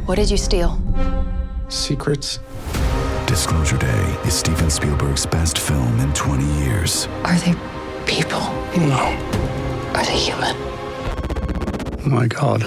What did you steal? Secrets. Disclosure Day is Steven Spielberg's best film in 20 years. Are they people? No. Are they human? My God.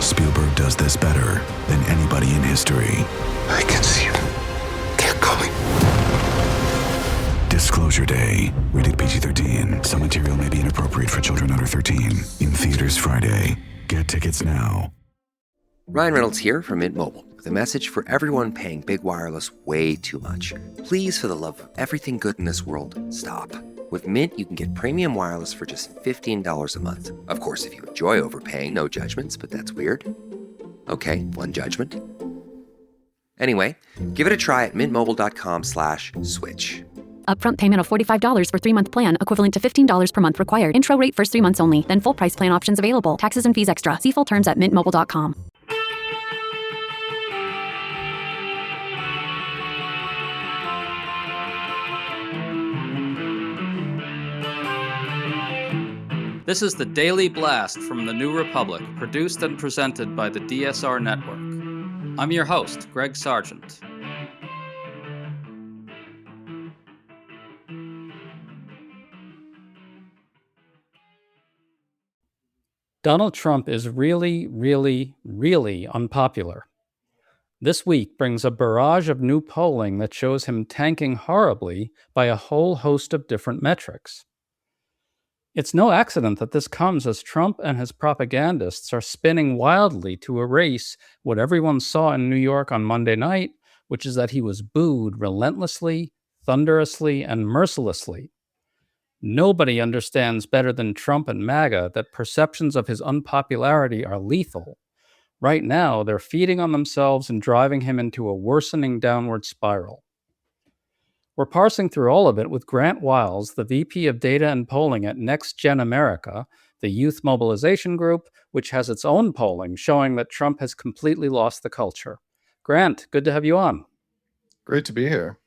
Spielberg does this better than anybody in history. I can see them. They're coming. Disclosure Day. Rated PG-13. Some material may be inappropriate for children under 13. In theaters Friday. Get tickets now. Ryan Reynolds here from Mint Mobile with a message for everyone paying big wireless way too much. Please, for the love of everything good in this world, stop. With Mint, you can get premium wireless for just $15 a month. Of course, if you enjoy overpaying, no judgments, but that's weird. Okay, one judgment. Anyway, give it a try at mintmobile.com/switch. Upfront payment of $45 for 3-month plan, equivalent to $15 per month required. Intro rate first 3 months only. Then full price plan options available. Taxes and fees extra. See full terms at mintmobile.com. This is the Daily Blast from the New Republic, produced and presented by the DSR Network. I'm your host, Greg Sargent. Donald Trump is really, really, really unpopular. This week brings a barrage of new polling that shows him tanking horribly by a whole host of different metrics. It's no accident that this comes as Trump and his propagandists are spinning wildly to erase what everyone saw in New York on Monday night, which is that he was booed relentlessly, thunderously, and mercilessly. Nobody understands better than Trump and MAGA that perceptions of his unpopularity are lethal. Right now, they're feeding on themselves and driving him into a worsening downward spiral. We're parsing through all of it with Grant Wiles, the VP of Data and Polling at Next Gen America, the youth mobilization group, which has its own polling showing that Trump has completely lost the culture. Grant, good to have you on. Great to be here.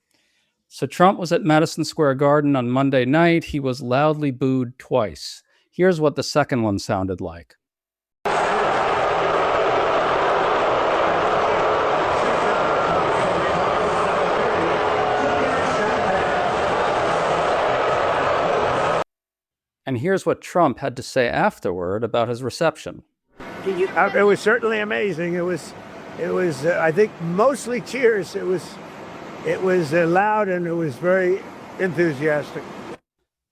So Trump was at Madison Square Garden on Monday night. He was loudly booed twice. Here's what the second one sounded like. And here's what Trump had to say afterward about his reception. It was certainly amazing. It was. I think mostly cheers. It was loud and it was very enthusiastic.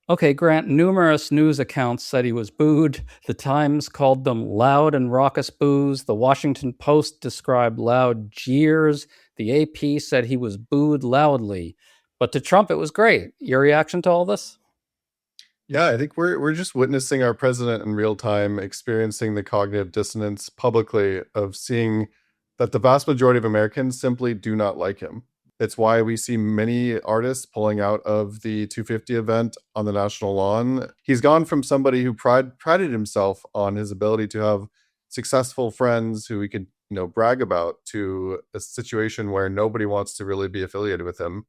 Okay, Grant, numerous news accounts said he was booed. The Times called them loud and raucous boos. The Washington Post described loud jeers. The AP said he was booed loudly. But to Trump, it was great. Your reaction to all this? Yeah, I think we're just witnessing our president in real time, experiencing the cognitive dissonance publicly of seeing that the vast majority of Americans simply do not like him. It's why we see many artists pulling out of the 250 event on the national lawn. He's gone from somebody who prided himself on his ability to have successful friends who he could, brag about, to a situation where nobody wants to really be affiliated with him.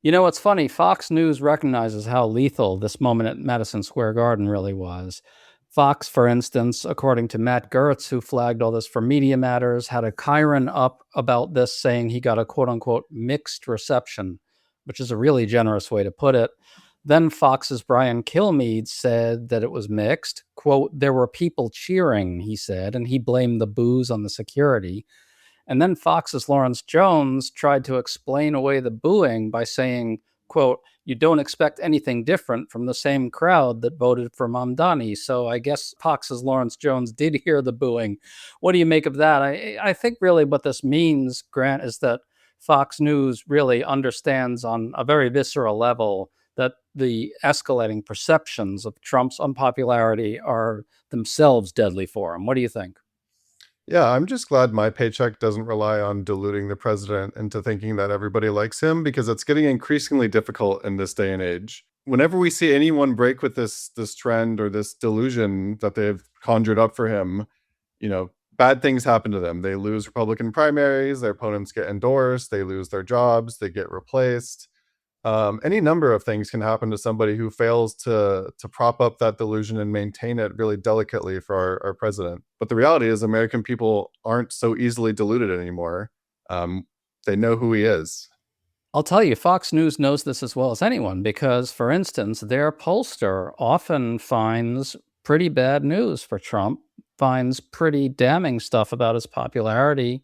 You know, what's funny, Fox News recognizes how lethal this moment at Madison Square Garden really was. Fox, for instance, according to Matt Gertz, who flagged all this for Media Matters, had a Chiron up about this saying he got a quote-unquote mixed reception, which is a really generous way to put it. Then Fox's Brian Kilmeade said that it was mixed. Quote, there were people cheering, he said, and he blamed the boos on the security. And then Fox's Lawrence Jones tried to explain away the booing by saying, quote, you don't expect anything different from the same crowd that voted for Mamdani. So I guess Fox's Lawrence Jones did hear the booing. What do you make of that? I think really what this means, Grant, is that Fox News really understands on a very visceral level that the escalating perceptions of Trump's unpopularity are themselves deadly for him. What do you think? Yeah, I'm just glad my paycheck doesn't rely on deluding the president into thinking that everybody likes him, because it's getting increasingly difficult in this day and age. Whenever we see anyone break with this trend or this delusion that they've conjured up for him, bad things happen to them. They lose Republican primaries, their opponents get endorsed, they lose their jobs, they get replaced. Any number of things can happen to somebody who fails to prop up that delusion and maintain it really delicately for our president. But the reality is American people aren't so easily deluded anymore. They know who he is. I'll tell you, Fox News knows this as well as anyone because, for instance, their pollster often finds pretty bad news for Trump, finds pretty damning stuff about his popularity,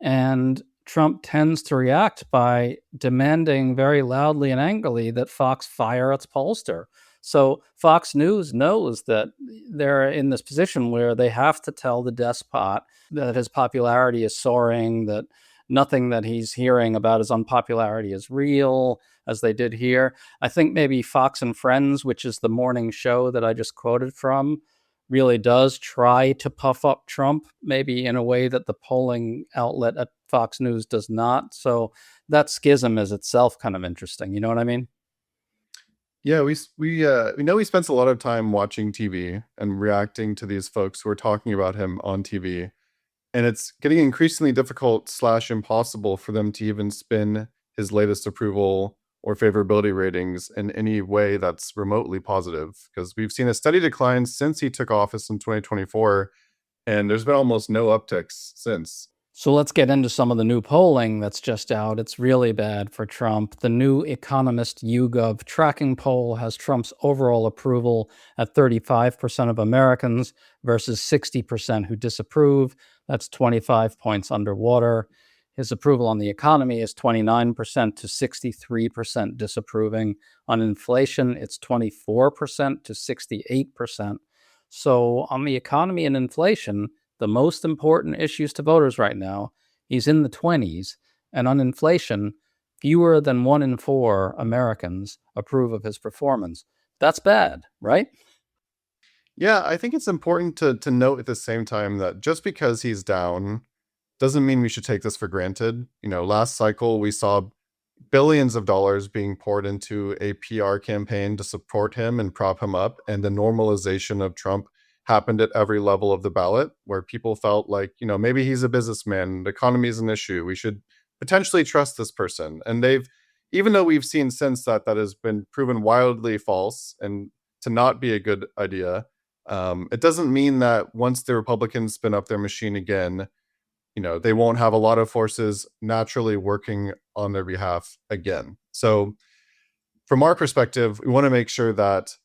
and Trump tends to react by demanding very loudly and angrily that Fox fire its pollster. So Fox News knows that they're in this position where they have to tell the despot that his popularity is soaring, that nothing that he's hearing about his unpopularity is real, as they did here. I think maybe Fox and Friends, which is the morning show that I just quoted from, really does try to puff up Trump, maybe in a way that the polling outlet at Fox News does not. So that schism is itself kind of interesting. You know what I mean? Yeah, we know he spends a lot of time watching TV and reacting to these folks who are talking about him on TV. And it's getting increasingly difficult / impossible for them to even spin his latest approval or favorability ratings in any way that's remotely positive. Because we've seen a steady decline since he took office in 2024, and there's been almost no upticks since. So let's get into some of the new polling that's just out. It's really bad for Trump. The new Economist YouGov tracking poll has Trump's overall approval at 35% of Americans versus 60% who disapprove. That's 25 points underwater. His approval on the economy is 29% to 63% disapproving. On inflation, it's 24% to 68%. So on the economy and inflation, the most important issues to voters right now, he's in the 20s. And on inflation, fewer than 1 in 4 Americans approve of his performance. That's bad, right? Yeah, I think it's important to note at the same time that just because he's down doesn't mean we should take this for granted. You know, last cycle we saw billions of dollars being poured into a PR campaign to support him and prop him up, and the normalization of Trump happened at every level of the ballot, where people felt like, you know, maybe he's a businessman, the economy is an issue, we should potentially trust this person. And even though we've seen since that has been proven wildly false and to not be a good idea, it doesn't mean that once the Republicans spin up their machine again, you know, they won't have a lot of forces naturally working on their behalf again. So from our perspective, we want to make sure that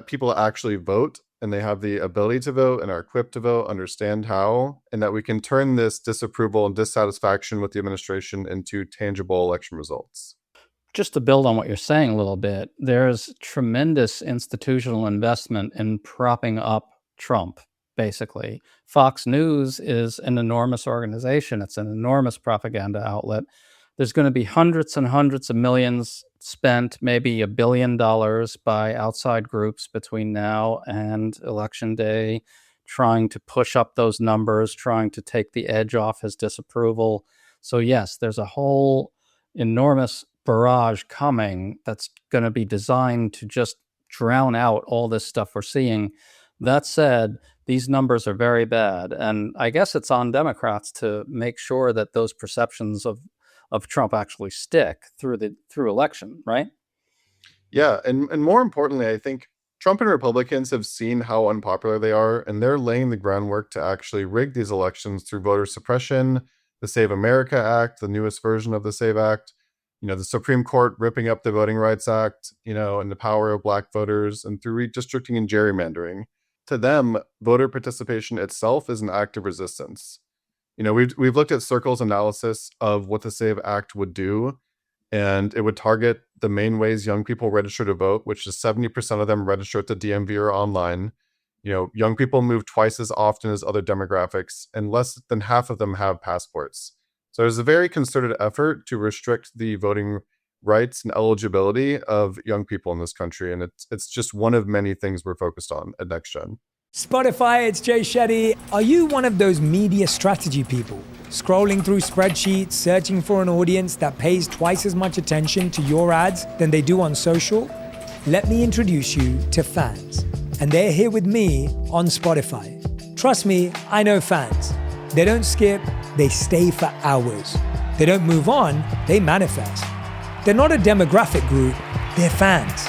people actually vote, and they have the ability to vote and are equipped to vote, understand how, and that we can turn this disapproval and dissatisfaction with the administration into tangible election results. Just to build on what you're saying a little bit, there's tremendous institutional investment in propping up Trump, basically. Fox News is an enormous organization. It's an enormous propaganda outlet. There's going to be hundreds and hundreds of millions spent, maybe $1 billion by outside groups between now and Election Day, trying to push up those numbers, trying to take the edge off his disapproval. So yes, there's a whole enormous barrage coming that's going to be designed to just drown out all this stuff we're seeing. That said, these numbers are very bad. And I guess it's on Democrats to make sure that those perceptions of Trump actually stick through election, right? Yeah, and more importantly, I think Trump and Republicans have seen how unpopular they are, and they're laying the groundwork to actually rig these elections through voter suppression, the Save America Act, the newest version of the Save Act, you know, the Supreme Court ripping up the Voting Rights Act, you know, and the power of black voters, and through redistricting and gerrymandering. To them, voter participation itself is an act of resistance. You know, we've looked at Circle's analysis of what the Save Act would do, and it would target the main ways young people register to vote, which is 70% of them register at the DMV or online. You know, young people move twice as often as other demographics, and less than half of them have passports. So there's a very concerted effort to restrict the voting rights and eligibility of young people in this country, and it's just one of many things we're focused on at NextGen. Spotify, it's Jay Shetty. Are you one of those media strategy people? Scrolling through spreadsheets, searching for an audience that pays twice as much attention to your ads than they do on social? Let me introduce you to Fans. And they're here with me on Spotify. Trust me, I know Fans. They don't skip, they stay for hours. They don't move on, they manifest. They're not a demographic group, they're fans.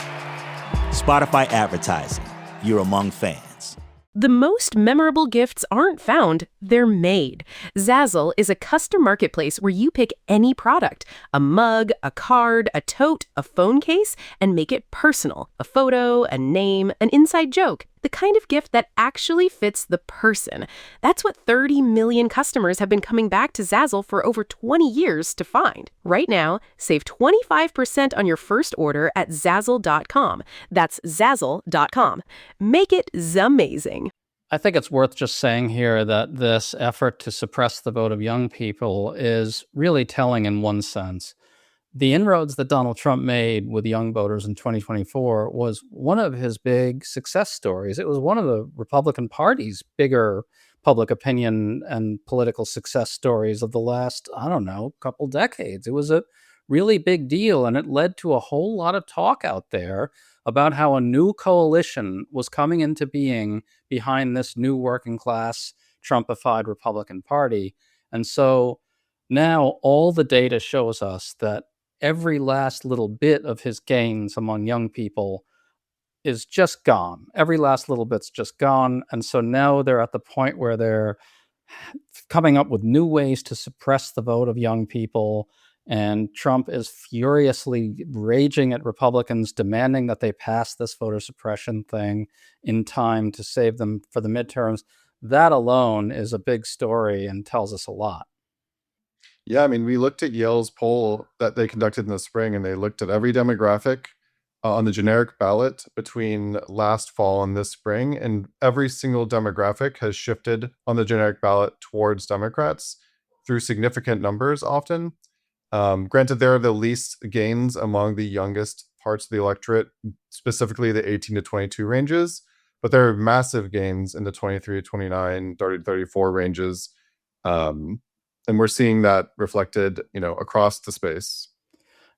Spotify advertising. You're among fans. The most memorable gifts aren't found, they're made. Zazzle is a custom marketplace where you pick any product, a mug, a card, a tote, a phone case, and make it personal. A photo, a name, an inside joke. The kind of gift that actually fits the person. That's what 30 million customers have been coming back to Zazzle for over 20 years to find. Right now, save 25% on your first order at Zazzle.com. That's Zazzle.com. Make it zamazing. I think it's worth just saying here that this effort to suppress the vote of young people is really telling in one sense. The inroads that Donald Trump made with young voters in 2024 was one of his big success stories. It was one of the Republican Party's bigger public opinion and political success stories of the last, couple decades. It was a really big deal, and it led to a whole lot of talk out there about how a new coalition was coming into being behind this new working class Trumpified Republican Party. And so now all the data shows us that every last little bit of his gains among young people is just gone. Every last little bit's just gone. And so now they're at the point where they're coming up with new ways to suppress the vote of young people. And Trump is furiously raging at Republicans, demanding that they pass this voter suppression thing in time to save them for the midterms. That alone is a big story and tells us a lot. Yeah, I mean, we looked at Yale's poll that they conducted in the spring, and they looked at every demographic on the generic ballot between last fall and this spring, and every single demographic has shifted on the generic ballot towards Democrats through significant numbers often. Granted, there are the least gains among the youngest parts of the electorate, specifically the 18 to 22 ranges, but there are massive gains in the 23 to 29, 30 to 34 ranges. And we're seeing that reflected, across the space.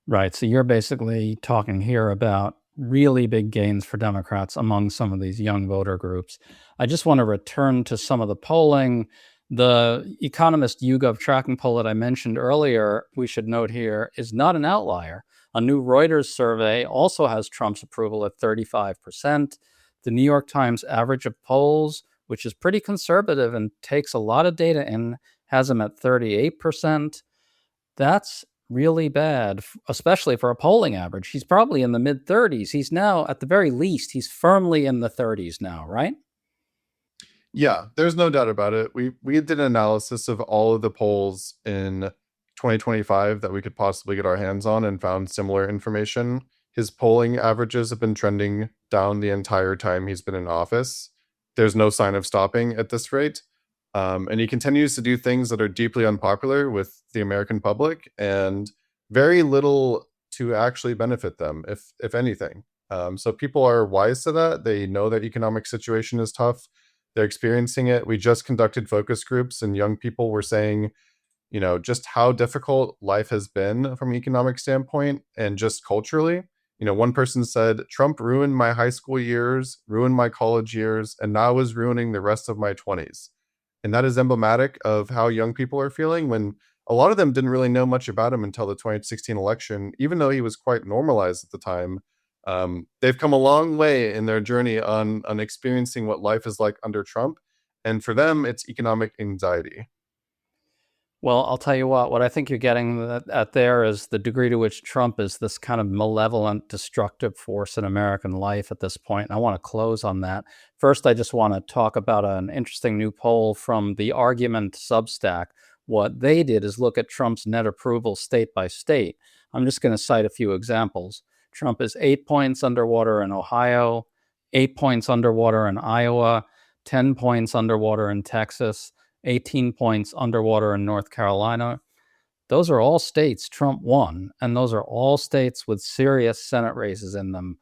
Right. So you're basically talking here about really big gains for Democrats among some of these young voter groups. I just want to return to some of the polling. The Economist YouGov tracking poll that I mentioned earlier, we should note here, is not an outlier. A new Reuters survey also has Trump's approval at 35%. The New York Times average of polls, which is pretty conservative and takes a lot of data in, has him at 38%. That's really bad, especially for a polling average. He's probably in the mid-30s. He's now, at the very least, he's firmly in the 30s now, right? Yeah, there's no doubt about it. We did an analysis of all of the polls in 2025 that we could possibly get our hands on and found similar information. His polling averages have been trending down the entire time he's been in office. There's no sign of stopping at this rate. And he continues to do things that are deeply unpopular with the American public and very little to actually benefit them, if anything. So people are wise to that. They know that economic situation is tough. They're experiencing it. We just conducted focus groups, and young people were saying, just how difficult life has been from an economic standpoint and just culturally. One person said, Trump ruined my high school years, ruined my college years, and now is ruining the rest of my 20s. And that is emblematic of how young people are feeling when a lot of them didn't really know much about him until the 2016 election, even though he was quite normalized at the time. They've come a long way in their journey on experiencing what life is like under Trump. And for them, it's economic anxiety. Well, I'll tell you what I think you're getting at there is the degree to which Trump is this kind of malevolent, destructive force in American life at this point. And I want to close on that. First, I just want to talk about an interesting new poll from the Argument Substack. What they did is look at Trump's net approval state by state. I'm just going to cite a few examples. Trump is 8 points underwater in Ohio, 8 points underwater in Iowa, 10 points underwater in Texas, 18 points underwater in North Carolina. Those are all states Trump won, and those are all states with serious Senate races in them.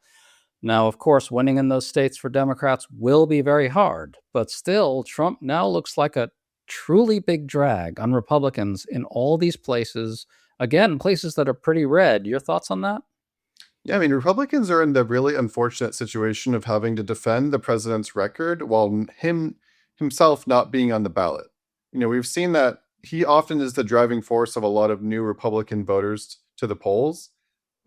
Now, of course, winning in those states for Democrats will be very hard, but still, Trump now looks like a truly big drag on Republicans in all these places. Again, places that are pretty red. Your thoughts on that? Yeah, I mean, Republicans are in the really unfortunate situation of having to defend the president's record while himself not being on the ballot. We've seen that he often is the driving force of a lot of new Republican voters to the polls.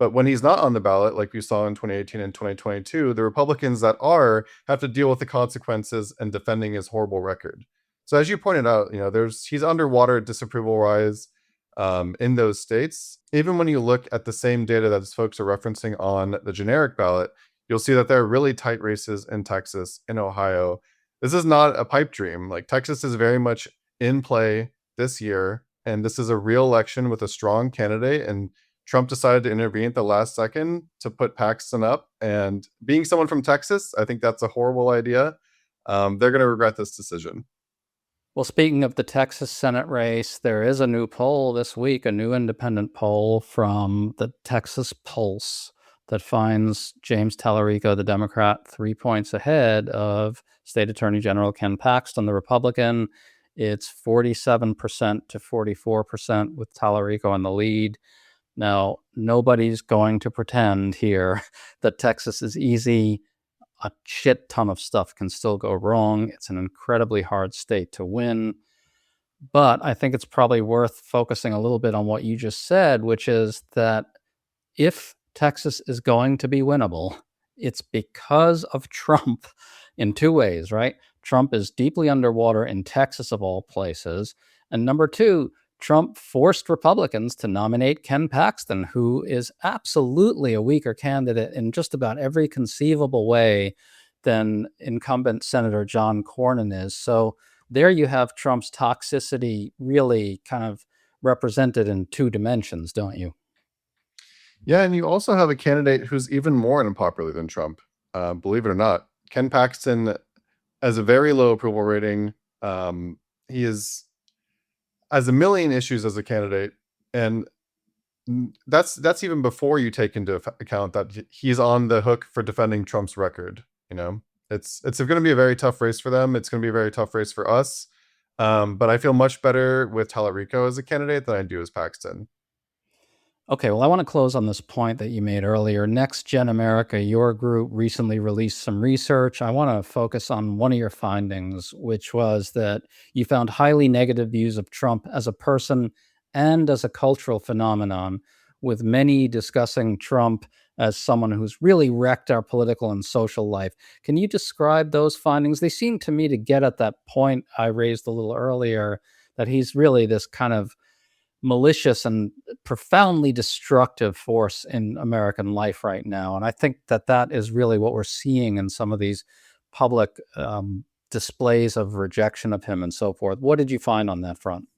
But when he's not on the ballot, like we saw in 2018 and 2022, the Republicans that are have to deal with the consequences and defending his horrible record. So as you pointed out, he's underwater disapproval wise in those states. Even when you look at the same data that these folks are referencing on the generic ballot, you'll see that there are really tight races in Texas, in Ohio. This is not a pipe dream. Like, Texas is very much in play this year, and this is a real election with a strong candidate, and Trump decided to intervene at the last second to put Paxton up. And being someone from Texas, I think that's a horrible idea. They're going to regret this decision. Well, speaking of the Texas Senate race, there is a new poll this week, a new independent poll from the Texas Pulse that finds James Tallarico, the Democrat, 3 points ahead of State Attorney General Ken Paxton, the Republican. It's 47% to 44% with Tallarico in the lead. Now, nobody's going to pretend here that Texas is easy. A shit ton of stuff can still go wrong. It's an incredibly hard state to win. But I think it's probably worth focusing a little bit on what you just said, which is that if Texas is going to be winnable, it's because of Trump in two ways, right? Trump is deeply underwater in Texas, of all places. And number two, Trump forced Republicans to nominate Ken Paxton, who is absolutely a weaker candidate in just about every conceivable way than incumbent Senator John Cornyn is. So there you have Trump's toxicity really kind of represented in two dimensions, don't you? Yeah, and you also have a candidate who's even more unpopular than Trump, believe it or not. Ken Paxton has a very low approval rating. He has a million issues as a candidate, and that's even before you take into account that he's on the hook for defending Trump's record. It's going to be a very tough race for them. It's going to be a very tough race for us. But I feel much better with Tallarico as a candidate than I do as Paxton. Okay, well, I want to close on this point that you made earlier. Next Gen America, your group recently released some research. I want to focus on one of your findings, which was that you found highly negative views of Trump as a person and as a cultural phenomenon, with many discussing Trump as someone who's really wrecked our political and social life. Can you describe those findings? They seem to me to get at that point I raised a little earlier, that he's really this kind of malicious and profoundly destructive force in American life right now. And I think that is really what we're seeing in some of these public displays of rejection of him and so forth. What did you find on that front?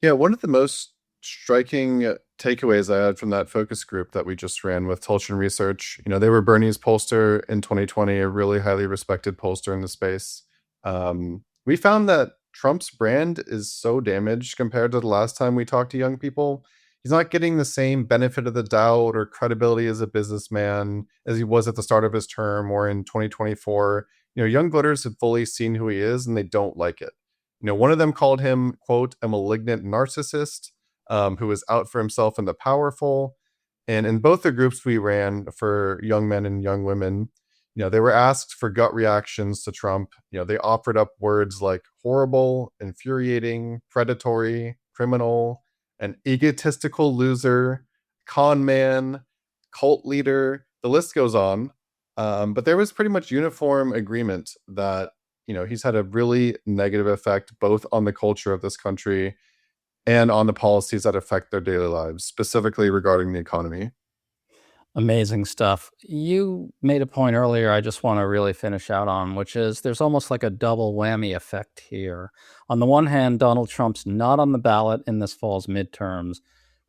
Yeah, one of the most striking takeaways I had from that focus group that we just ran with Tulchin Research, they were Bernie's pollster in 2020, a really highly respected pollster in the space. We found that Trump's brand is so damaged compared to the last time we talked to young people. He's not getting the same benefit of the doubt or credibility as a businessman as he was at the start of his term or in 2024. Young voters have fully seen who he is and they don't like it. One of them called him, quote, a malignant narcissist who is out for himself and the powerful. And in both the groups we ran for young men and young women, they were asked for gut reactions to Trump. They offered up words like horrible, infuriating, predatory, criminal, an egotistical loser, con man, cult leader. The list goes on. But there was pretty much uniform agreement that, he's had a really negative effect both on the culture of this country and on the policies that affect their daily lives, specifically regarding the economy. Amazing stuff. You made a point earlier I just want to really finish out on, which is there's almost like a double whammy effect here. On the one hand, Donald Trump's not on the ballot in this fall's midterms,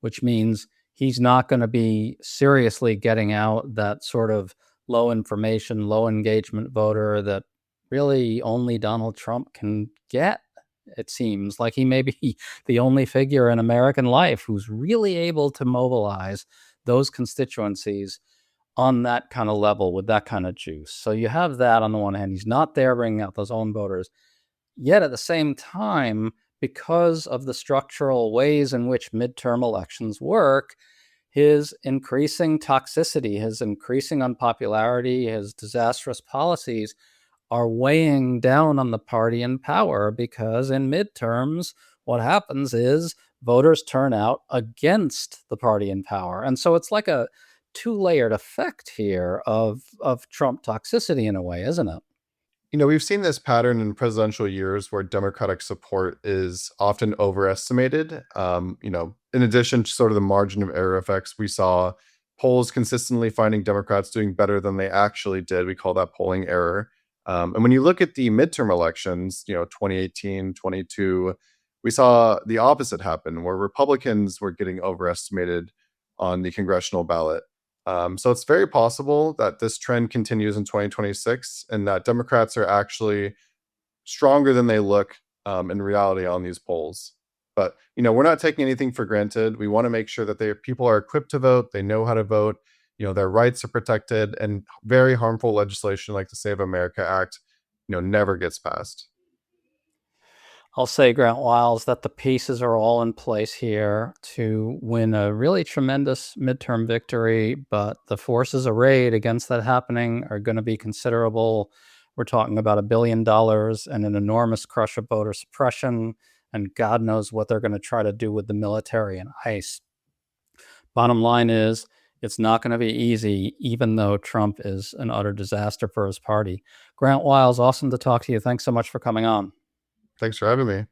which means he's not going to be seriously getting out that sort of low information, low engagement voter that really only Donald Trump can get. It seems like he may be the only figure in American life who's really able to mobilize those constituencies on that kind of level with that kind of juice. So you have that on the one hand. He's not there bringing out those own voters. Yet at the same time, because of the structural ways in which midterm elections work, his increasing toxicity, his increasing unpopularity, his disastrous policies are weighing down on the party in power, because in midterms, what happens is voters turn out against the party in power. And so it's like a two-layered effect here of Trump toxicity in a way, isn't it? We've seen this pattern in presidential years where Democratic support is often overestimated. In addition to sort of the margin of error effects, we saw polls consistently finding Democrats doing better than they actually did. We call that polling error. And when you look at the midterm elections, 2018, 22, we saw the opposite happen, where Republicans were getting overestimated on the congressional ballot. So it's very possible that this trend continues in 2026 and that Democrats are actually stronger than they look in reality on these polls. But, we're not taking anything for granted. We want to make sure that people are equipped to vote. They know how to vote. Their rights are protected, and very harmful legislation like the Save America Act, never gets passed. I'll say, Grant Wiles, that the pieces are all in place here to win a really tremendous midterm victory, but the forces arrayed against that happening are going to be considerable. We're talking about $1 billion and an enormous crush of voter suppression, and God knows what they're going to try to do with the military and ICE. Bottom line is, it's not going to be easy, even though Trump is an utter disaster for his party. Grant Wiles, awesome to talk to you. Thanks so much for coming on. Thanks for having me.